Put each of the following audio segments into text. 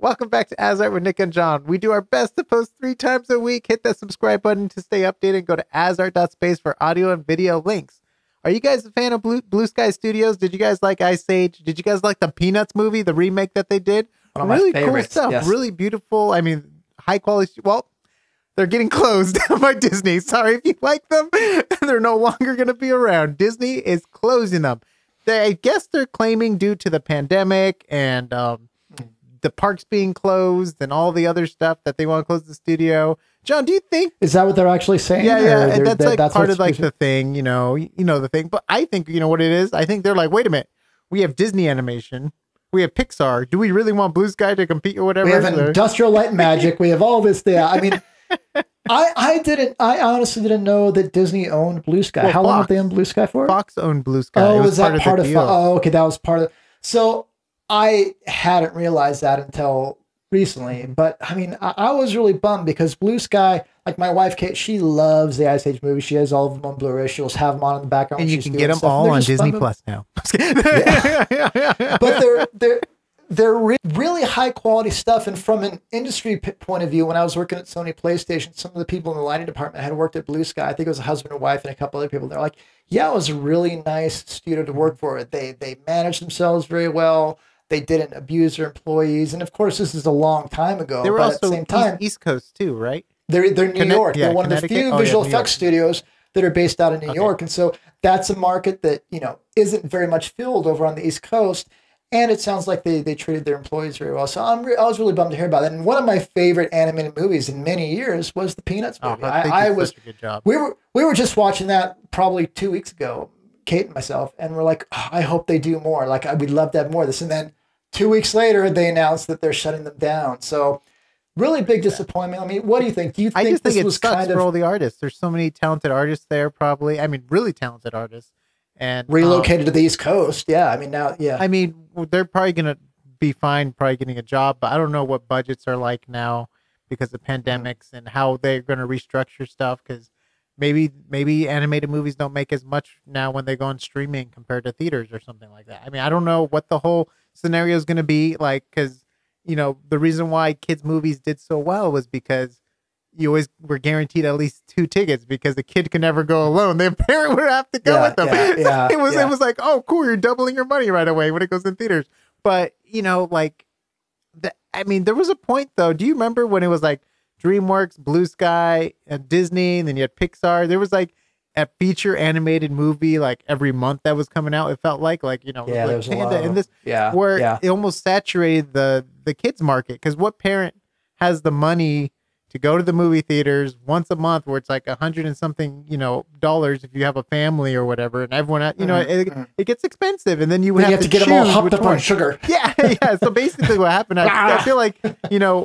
Welcome back to AsArt with Nick and John. We do our best to post 3 times a week. Hit that subscribe button to stay updated. Go to asart.space for audio and video links. Are you guys a fan of Blue Sky Studios? Did you guys like Ice Age? Did you guys like the Peanuts movie, the remake that they did? Really cool stuff. Yes. Really beautiful. I mean, high quality. Well, they're getting closed by Disney. Sorry if you like them. They're no longer going to be around. Disney is closing them. I guess they're claiming due to the pandemic and the parks being closed and all the other stuff that they want to close the studio. John, do you think... Is that what they're actually saying? Yeah. And that's like part of like the thing, you know the thing. But I think, you know what it is? I think they're like, wait a minute. We have Disney Animation. We have Pixar. Do we really want Blue Sky to compete or whatever? We have Industrial Light and Magic. We have all this. Yeah, I mean... I honestly didn't know that Disney owned Blue Sky. How long have they owned Blue Sky for? Fox owned Blue Sky. Oh, was that part of Fox? Oh, okay, that was part of. So I hadn't realized that until recently. But I mean, I was really bummed because Blue Sky, like my wife Kate, she loves the Ice Age movie. She has all of them on Blu-ray. She'll have them on in the background. And you can get them all on Disney Plus now. But they're really high quality stuff. And from an industry point of view, when I was working at Sony PlayStation, some of the people in the lighting department had worked at Blue Sky. I think it was a husband and wife and a couple other people. They're like, yeah, it was a really nice studio to work for. They managed themselves very well. They didn't abuse their employees. And of course, this is a long time ago. They were but also at the same time, East Coast too, right? They're New York. They're one of the few visual effects studios that are based out of New York. And so that's a market that, isn't very much filled over on the East Coast. And it sounds like they treated their employees very well. So I was really bummed to hear about that. And one of my favorite animated movies in many years was the Peanuts movie. I was such a good job. We were just watching that probably 2 weeks ago, Kate and myself, and we're like, I hope they do more. Like we'd love to have more of this. And then 2 weeks later, they announced that they're shutting them down. So really big disappointment. I mean, what do you think? Do you think I just think this was kind of for all the artists? There's so many talented artists there, probably. I mean, really talented artists. And relocated to the East Coast. Yeah. I mean, now, yeah. I mean, they're probably going to be fine, probably getting a job, but I don't know what budgets are like now because of pandemics and how they're going to restructure stuff. Because maybe animated movies don't make as much now when they go on streaming compared to theaters or something like that. I mean, I don't know what the whole scenario is going to be like, because, the reason why kids' movies did so well was because you always were guaranteed at least 2 tickets because the kid could never go alone. The parent would have to go with them. It was like, oh, cool, you're doubling your money right away when it goes in theaters. But, there was a point, though. Do you remember when it was like DreamWorks, Blue Sky, and Disney, and then you had Pixar? There was like a feature animated movie like every month that was coming out. It felt like there was Panda and this, where it almost saturated the kids market. Because what parent has the money to go to the movie theaters once a month where it's like $100 and something, dollars if you have a family or whatever, and everyone, it gets expensive, and then you have to get them all hopped up on sugar. Yeah. So basically, what happened, I feel like,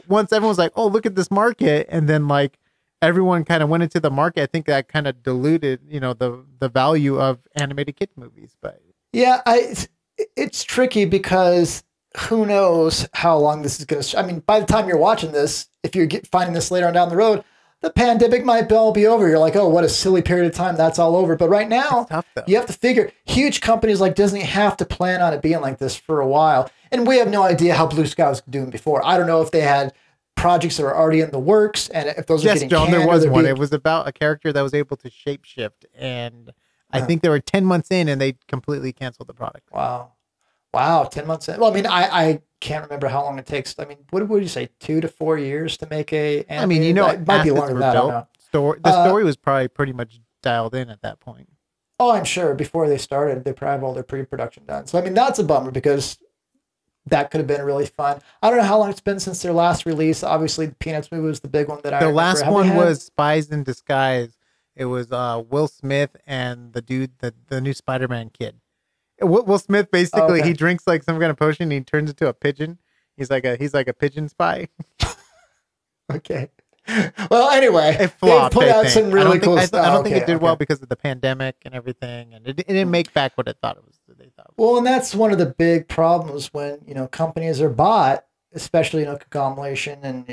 once everyone was like, "Oh, look at this market," and then like everyone kind of went into the market, I think that kind of diluted, the value of animated kids movies. But yeah, it's tricky because who knows how long this is going to... I mean, by the time you're watching this, if you're finding this later on down the road, the pandemic might all be over. You're like, oh, what a silly period of time. That's all over. But right now, tough, you have to figure huge companies like Disney have to plan on it being like this for a while. And we have no idea how Blue Sky was doing before. I don't know if they had projects that were already in the works and if those are getting John, there was one. It was about a character that was able to shapeshift. And I think they were 10 months in and they completely canceled the product. Wow, 10 months in. Well, I mean, I can't remember how long it takes. I mean, what would you say, 2 to 4 years to make a animated? I mean, it might be longer than that. I don't know. The story was probably pretty much dialed in at that point. Oh, I'm sure. Before they started, they probably have all their pre-production done. So, I mean, that's a bummer because that could have been really fun. I don't know how long it's been since their last release. Obviously, the Peanuts movie was the big one that I remember. The last one was Spies in Disguise. It was Will Smith and the dude, the new Spider-Man kid. Will Smith basically he drinks like some kind of potion and he turns into a pigeon. He's like a pigeon spy. Okay. Well, anyway, it flopped, they put out some really cool stuff. I don't think it did well because of the pandemic and everything, and it didn't make back what it thought it was. Well, and that's one of the big problems when companies are bought, especially conglomeration, and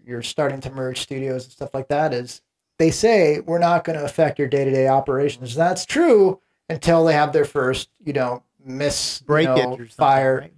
you're starting to merge studios and stuff like that. Is they say we're not going to affect your day-to-day operations. That's true until they have their first, breakage or fire. Right?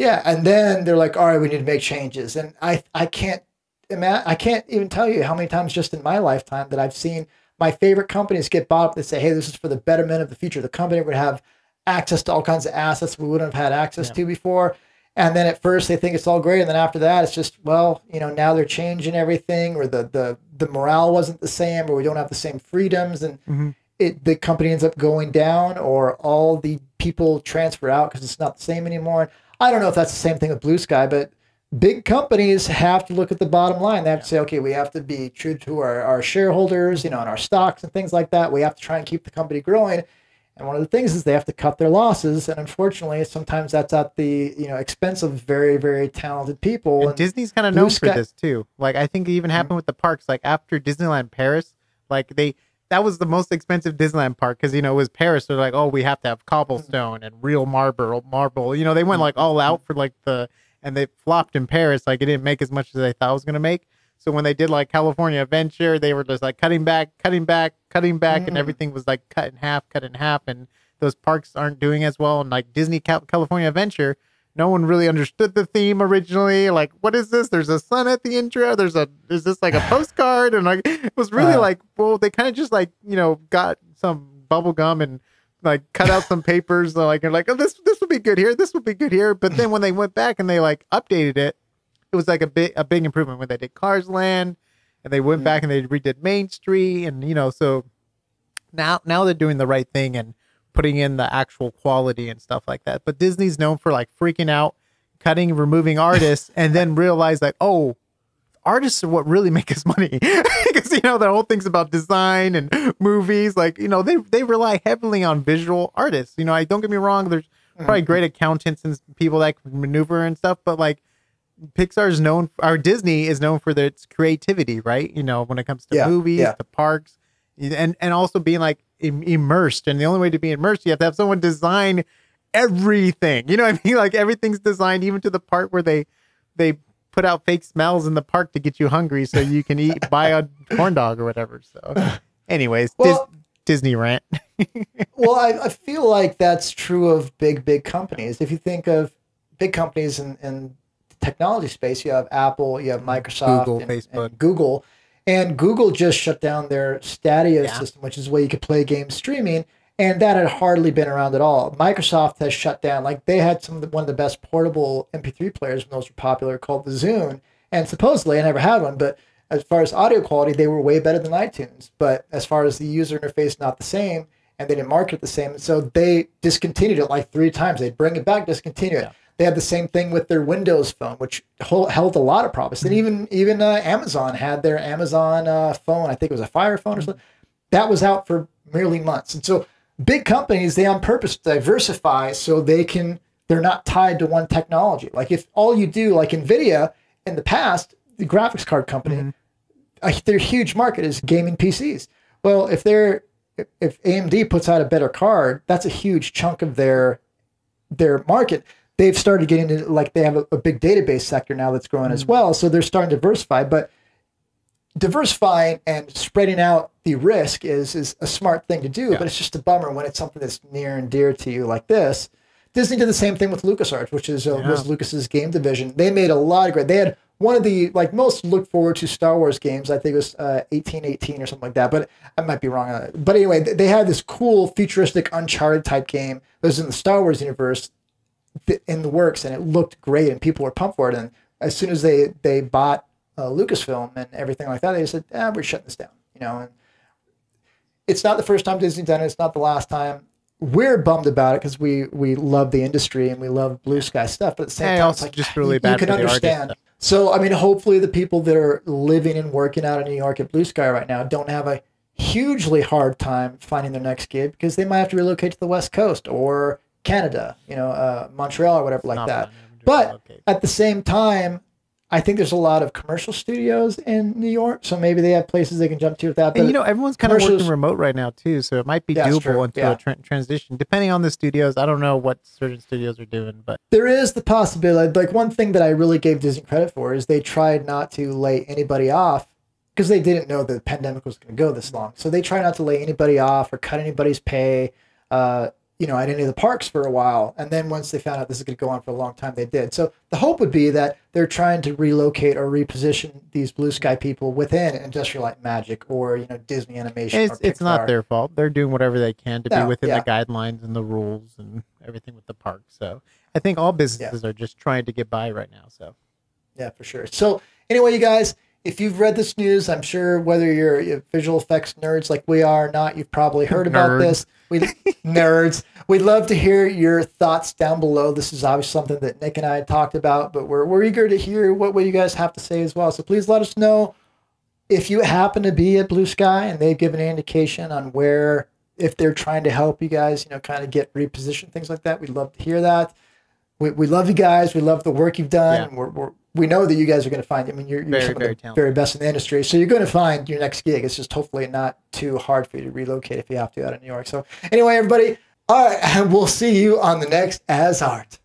Yeah, and then they're like, all right, we need to make changes. And I can't I can't even tell you how many times just in my lifetime that I've seen my favorite companies get bought up. They say, hey, this is for the betterment of the future. The company would have access to all kinds of assets we wouldn't have had access Yeah. to before. And then at first they think it's all great. And then after that, it's just, well, now they're changing everything, or the morale wasn't the same, or we don't have the same freedoms. And Hmm. the company ends up going down, or all the people transfer out because it's not the same anymore. I don't know if that's the same thing with Blue Sky, but big companies have to look at the bottom line. They have to say, okay, we have to be true to our shareholders, and our stocks and things like that. We have to try and keep the company growing. And one of the things is they have to cut their losses. And unfortunately, sometimes that's at the expense of very, very talented people. And Disney's kind of Blue known for Sky- this too. Like I think it even happened with the parks. Like after Disneyland Paris, like that was the most expensive Disneyland park because it was Paris. They're like, oh, we have to have cobblestone and real marble. They went like all out for like and they flopped in Paris. Like it didn't make as much as they thought it was gonna make. So when they did like California Adventure, they were just like cutting back, and everything was like cut in half, and those parks aren't doing as well. And like Disney California Adventure, no one really understood the theme originally. Like, what is this? There's a sun at the intro. Is this like a postcard? And like, it was really like, well, they kind of just like, got some bubble gum and like cut out some papers. Like, and like, oh, this would be good here. This would be good here. But then when they went back and they like updated it, it was like a big improvement when they did Cars Land, and they went back and they redid Main Street. And, so now they're doing the right thing and putting in the actual quality and stuff like that. But Disney's known for like freaking out, cutting, removing artists, and then realize that, oh, artists are what really make us money. Because, the whole thing's about design and movies. Like, they rely heavily on visual artists. I don't get me wrong. There's probably great accountants and people that can maneuver and stuff, but like Pixar's known, or Disney is known for its creativity, right? When it comes to movies, to parks, and also being like immersed. And the only way to be immersed, you have to have someone design everything. You know what I mean? Like everything's designed, even to the part where they put out fake smells in the park to get you hungry so you can buy a corn dog or whatever. So anyways, Disney rant. Well, I feel like that's true of big companies. If you think of big companies in technology space, you have Apple, you have Microsoft, Google, Facebook, and Google. And Google just shut down their Stadia system, which is where you could play games streaming, and that had hardly been around at all. Microsoft has shut down, like they had one of the best portable MP3 players when those were popular, called the Zune, and supposedly I never had one, but as far as audio quality, they were way better than iTunes. But as far as the user interface, not the same, and they didn't market it the same, so they discontinued it like 3 times. They'd bring it back, discontinue it. They had the same thing with their Windows Phone, which held a lot of promise. And even Amazon had their Amazon phone. I think it was a Fire phone or something. That was out for merely months. And so big companies, they on purpose diversify so they're not tied to one technology. Like if all you do, like NVIDIA in the past, the graphics card company, their huge market is gaming PCs. Well, if AMD puts out a better card, that's a huge chunk of their market. They've started getting into, like, they have a big database sector now that's growing as well. So they're starting to diversify, but diversifying and spreading out the risk is a smart thing to do, but it's just a bummer when it's something that's near and dear to you like this. Disney did the same thing with LucasArts, which was Lucas's game division. They made a lot of they had one of the most looked forward to Star Wars games. I think it was 1818 or something like that, but I might be wrong on it. But anyway, they had this cool futuristic Uncharted type game that was in the Star Wars universe in the works, and it looked great and people were pumped for it. And as soon as they bought Lucasfilm and everything like that, they said, we're shutting this down, and it's not the first time Disney's done it. It's not the last time. We're bummed about it because we love the industry and we love Blue Sky stuff, but at the same time, it's like, just really bad. You can understand. So, I mean, hopefully the people that are living and working out in New York at Blue Sky right now don't have a hugely hard time finding their next gig, because they might have to relocate to the West Coast or Canada, Montreal or whatever like that. But at the same time, I think there's a lot of commercial studios in New York, so maybe they have places they can jump to with that. But and everyone's kind of working remote right now too, so it might be doable into a transition, depending on the studios. I don't know what certain studios are doing, but there is the possibility. Like, one thing that I really gave Disney credit for is they tried not to lay anybody off, because they didn't know the pandemic was going to go this long. So they try not to lay anybody off or cut anybody's pay. at any of the parks for a while. And then once they found out this is going to go on for a long time, they did. So the hope would be that they're trying to relocate or reposition these Blue Sky people within Industrial Light and Magic or, Disney Animation. It's not their fault. They're doing whatever they can to be within yeah. the guidelines and the rules and everything with the park. So I think all businesses are just trying to get by right now. So yeah, for sure. So anyway, you guys, if you've read this news, I'm sure whether you're visual effects nerds like we are or not, you've probably heard about this. Nerds. We'd love to hear your thoughts down below. This is obviously something that Nick and I had talked about, but we're eager to hear what you guys have to say as well. So please let us know if you happen to be at Blue Sky and they've given an indication on where, if they're trying to help you guys, kind of get repositioned, things like that. We'd love to hear that. We love you guys. We love the work you've done. Yeah. We know that you guys are going to find. I mean, you're some of the very best in the industry, so you're going to find your next gig. It's just hopefully not too hard for you to relocate if you have to out of New York. So anyway, everybody, all right, we'll see you on the next AsArt.